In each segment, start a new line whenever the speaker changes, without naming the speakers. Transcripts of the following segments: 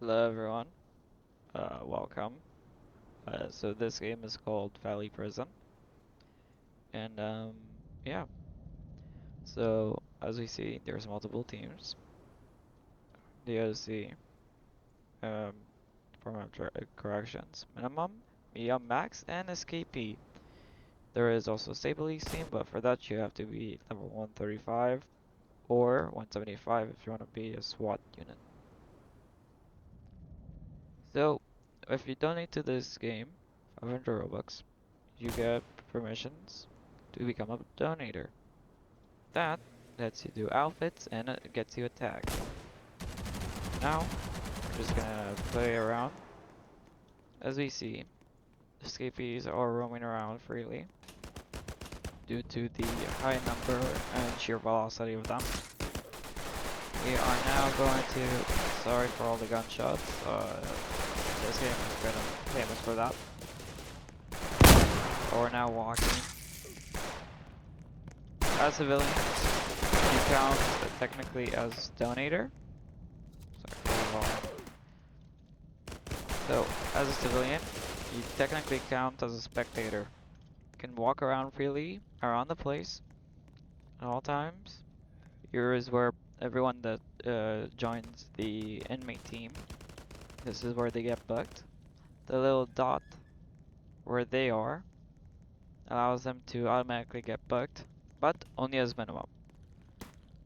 Hello everyone, welcome. So this game is called Valley Prison, and yeah. So as we see, there's multiple teams. The OC, um, Department of Corrections, minimum, medium, max, and escapee. There is also state police team, but for that you have to be level 135 or 175 if you want to be a SWAT unit. So if you donate to this game, 500 Robux, you get permissions to become a donator. That lets you do outfits and it gets you a tag. Now, we're just gonna play around. As we see, escapees are roaming around freely due to the high number and sheer velocity of them. We are now going to, sorry for all the gunshots, this game is kind of famous for that. We're now walking. As civilians, you count technically as donator. So, as a civilian, you technically count as a spectator. You can walk around freely around the place at all times. Here is where everyone that joins the inmate team, this is where they get booked. The little dot where they are allows them to automatically get booked, but only as minimum.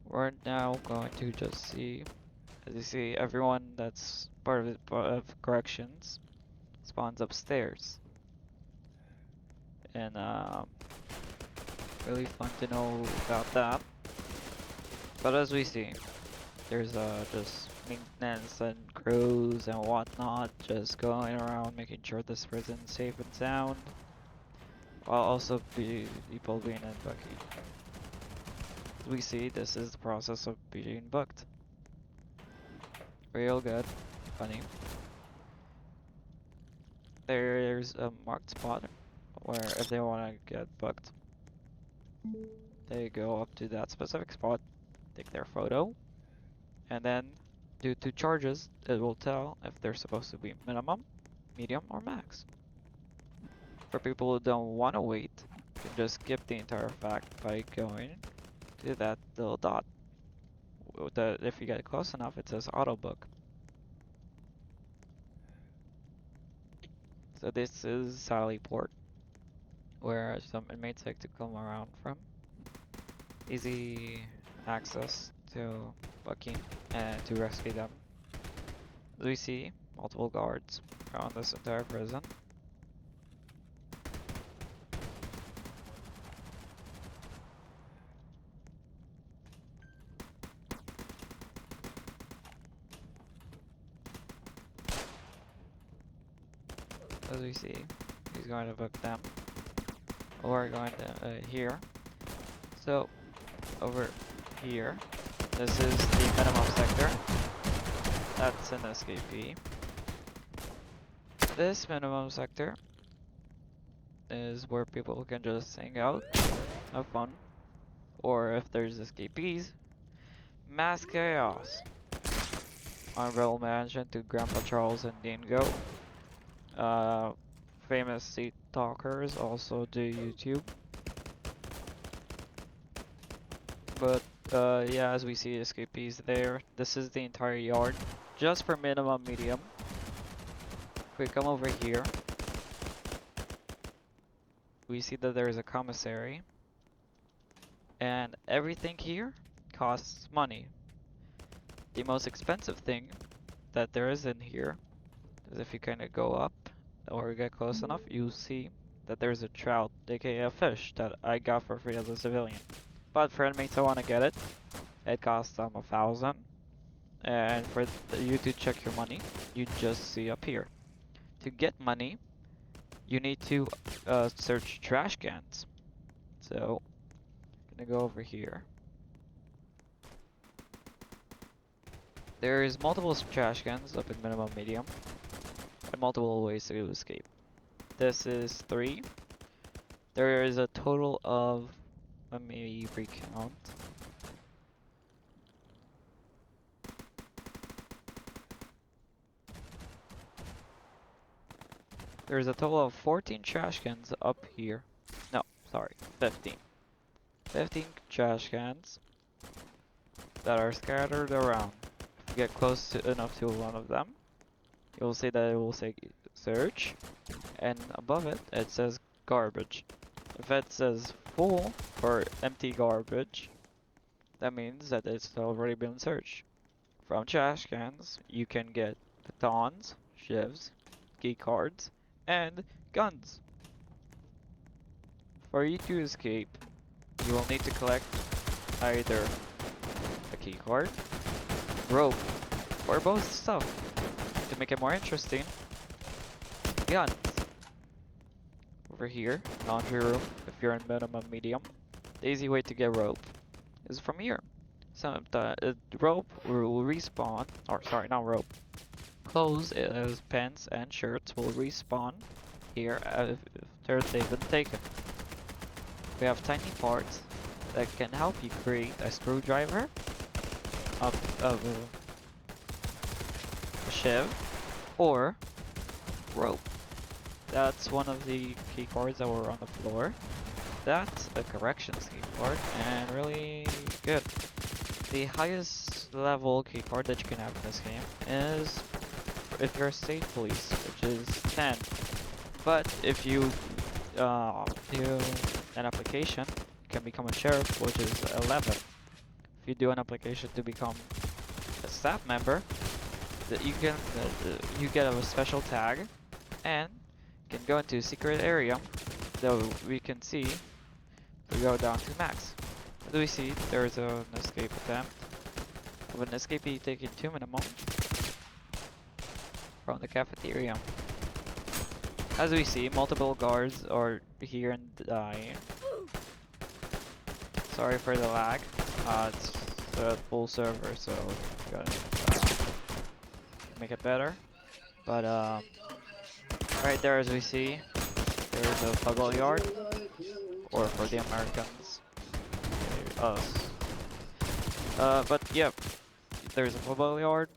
We're now going to just see, as you see, everyone that's part of corrections spawns upstairs. And really fun to know about that. But as we see, there's just maintenance and crews and whatnot just going around making sure this prison's safe and sound, while also people being in Bucky. As we see, this is the process of being booked. Real good, funny. There's a marked spot where if they want to get booked, they go up to that specific spot, take their photo, and then due to charges, it will tell if they're supposed to be minimum, medium, or max. For people who don't want to wait, you can just skip the entire fact by going to that little dot. If you get close enough, it says auto book. So this is Sally Port, where some inmates like to come around from. Easy access to booking and to rescue them. As we see, multiple guards around this entire prison. As we see, he's going to book them. We're going to here. So over here, this is the minimum sector. That's an escapee. This minimum sector is where people can just hang out, have fun, or if there's escapees, mass chaos. Honorable mention to Grandpa Charles and Dingo. Famous seat talkers also do YouTube. But yeah, as we see escapees there, this is the entire yard, just for minimum medium. If we come over here, we see that there is a commissary, and everything here costs money. The most expensive thing that there is in here is if you kind of go up or get close enough, you see that there's a trout, aka a fish, that I got for free as a civilian. But for inmates that want to get it, it costs them 1,000. And for you to check your money, you just see up here. To get money, you need to search trash cans. So, gonna go over here. There's multiple trash cans up in minimum medium, and multiple ways to escape. This is 3. There is a total of, let me recount. there's a total of 14 trash cans up here. No, sorry, 15. 15 trash cans that are scattered around. If you get enough to one of them, you'll see that it will say search, and above it, it says garbage. If it says full or empty garbage, that means that it's already been searched. From trash cans, you can get batons, shivs, key cards, and guns. For you to escape, you will need to collect either a key card, rope, or both stuff. To make it more interesting, guns. Over here, laundry room, if you're in minimum medium, the easy way to get rope is from here. So the rope will respawn, or sorry, not rope. Clothes as pants and shirts will respawn here after they've been taken. We have tiny parts that can help you create a screwdriver, a shiv, or rope. That's one of the key cards that were on the floor. That's a corrections key card, and really good. The highest level key card that you can have in this game is if you're a state police, which is 10. But if you do an application, you can become a sheriff, which is 11. If you do an application to become a staff member, that you can you get a special tag, and can go into a secret area that we can see. We go down to max. As we see, there's an escape attempt of an escapee taking 2 minimum from the cafeteria. As we see, multiple guards are here and dying. Sorry for the lag. It's a full server, so gotta make it better. But right there, as we see, there's a football yard, or for the Americans, us. But yeah, there's a football yard.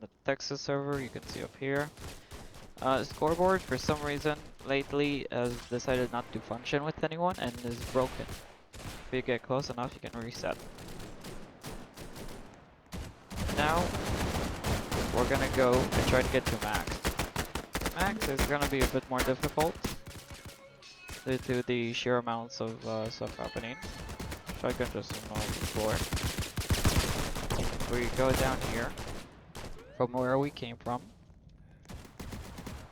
The Texas server you can see up here. Scoreboard, for some reason, lately has decided not to function with anyone and is broken. If you get close enough, you can reset. Now, we're gonna go and try to get to max. Max is gonna be a bit more difficult due to the sheer amounts of stuff happening. Shotgun just on the floor. We go down here from where we came from,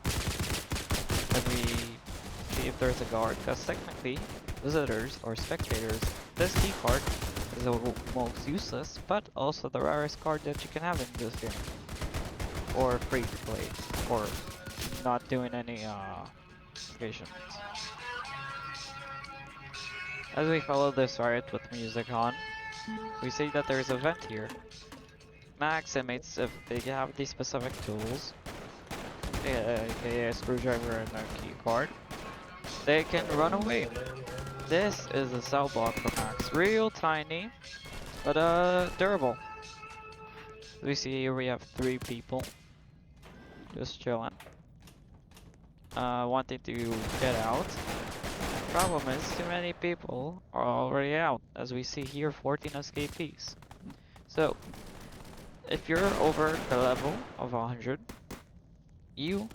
and we see if there's a guard, because technically visitors or spectators, this key card is the most useless but also the rarest card that you can have in this game, or free to play, or not doing any applications. As we follow this riot with music on, we see that there's a vent here. Max inmates, if they have these specific tools, aka a screwdriver and a key card, they can run away. This is a cell block for Max. Real tiny, but durable. We see here we have 3 people just chilling, wanting to get out. Problem is, too many people are already out. As we see here, 14 escapees. So, if you're over the level of 100, you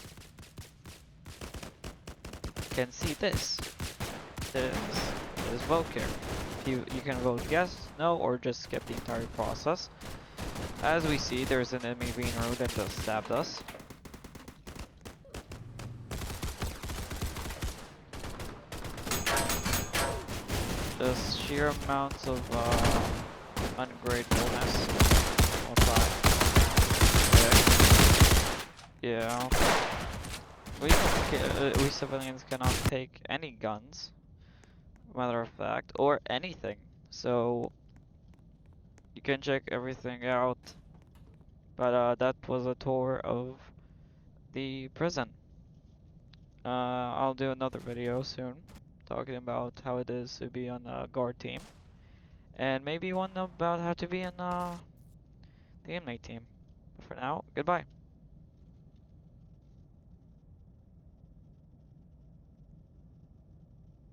can see this. This is vote care. You can vote yes, no, or just skip the entire process. As we see, there's an enemy being rude that just stabbed us. The sheer amounts of ungratefulness outside. Yeah. We civilians cannot take any guns, matter of fact, or anything. So you can check everything out. But that was a tour of the prison. I'll do another video soon, talking about how it is to be on a guard team, and maybe one about how to be in the inmate team. But for now, goodbye.